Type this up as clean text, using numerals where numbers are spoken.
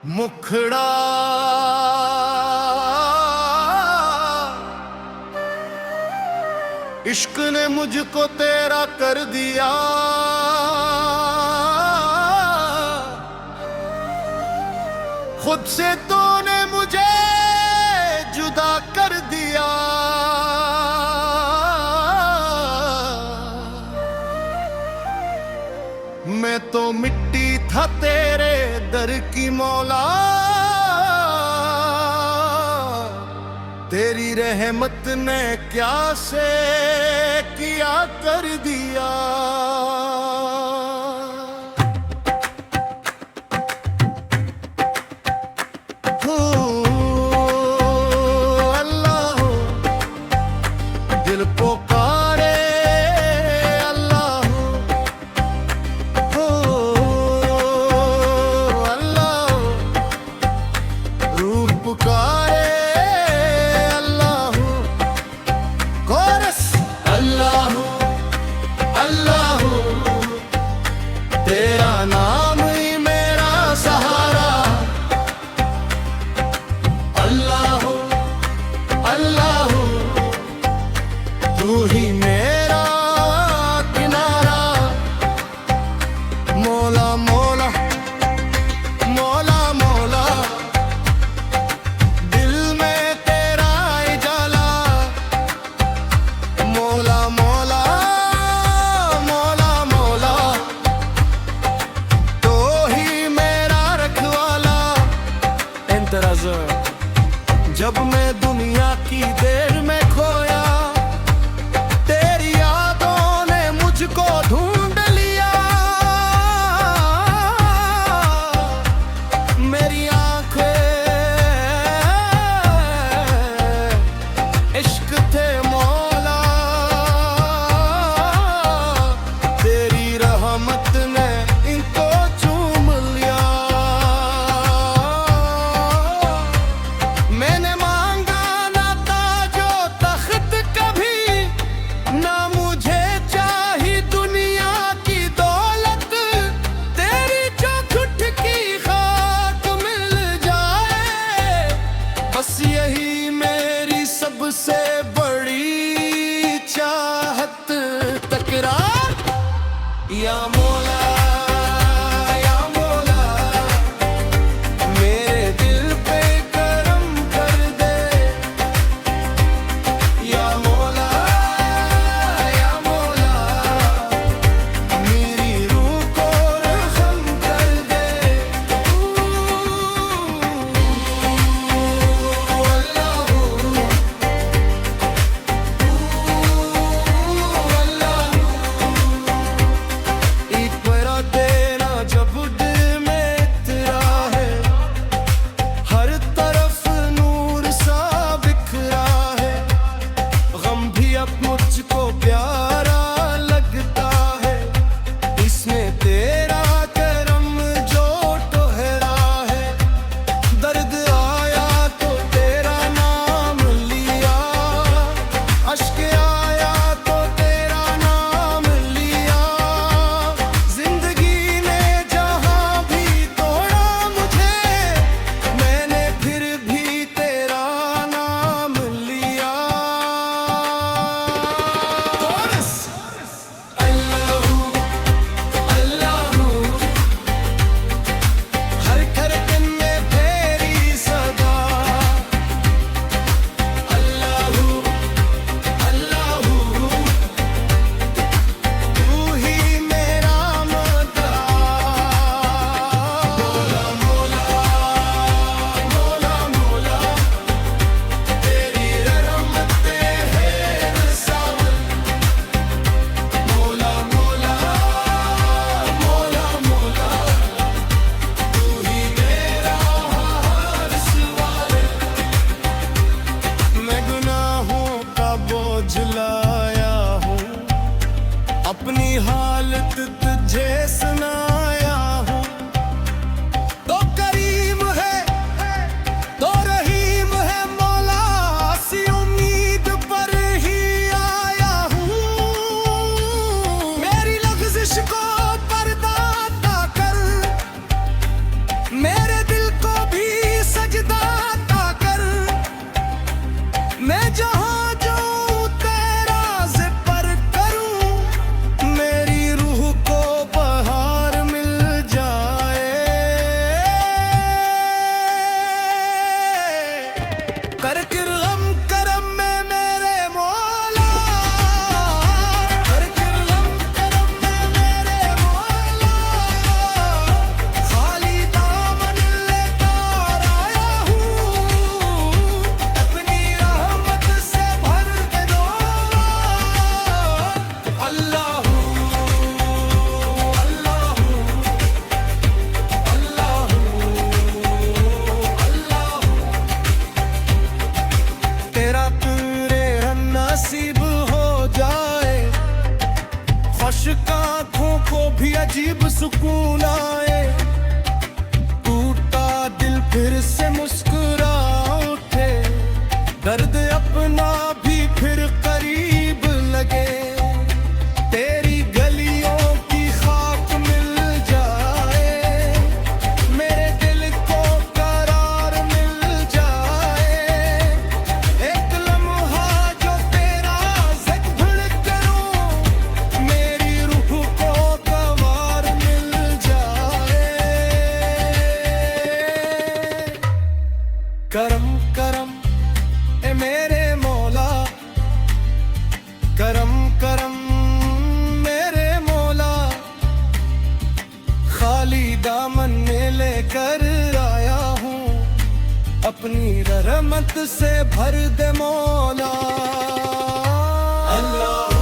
मुखड़ा इश्क ने मुझको तेरा कर दिया, खुद से तूने मुझे जुदा कर दिया। मैं तो मिट्टी था तेरे दर की मौला, तेरी रहमत ने क्या से किया कर दिया। अल्लाह दिल पुकारे, अल्लाह अल्लाह रूह पुकारे, तेरा नाम ही मेरा सहारा। अल्लाह अल्लाह तू ही मेरा किनारा। मौला मौला मौला मौला दिल में तेरा उजाला। मौला मौला मौला मौला जब मैं दुनिया की देर में खोया, तेरी यादों ने मुझको ढूंढ लिया। मेरी आंखें इश्क थे मौला, तेरी रहमत ने इनको चूम लिया। मैंने मांगा ना ताजो तख्त कभी, ना मुझे चाही दुनिया की दौलत। तेरी चौखुट की खाक मिल जाए, बस यही मेरी सबसे बड़ी चाहत। तकरार या मौला सुकून आए, टूटा दिल फिर से मुस्कुरा उठे, दर्द अपना भी फिर करीब लगे, तेरी गलियों की खाक मिल जाए, मेरे दिल को करार मिल जाए, एक लम्हा जो तेरा ज़िक्र भूल करूं, मेरी रूह को गवार मिल जाए। करम करम ए मेरे मौला, करम करम मेरे मौला, खाली दामन में लेकर आया हूँ, अपनी रहमत से भर दे मौला। अल्लाह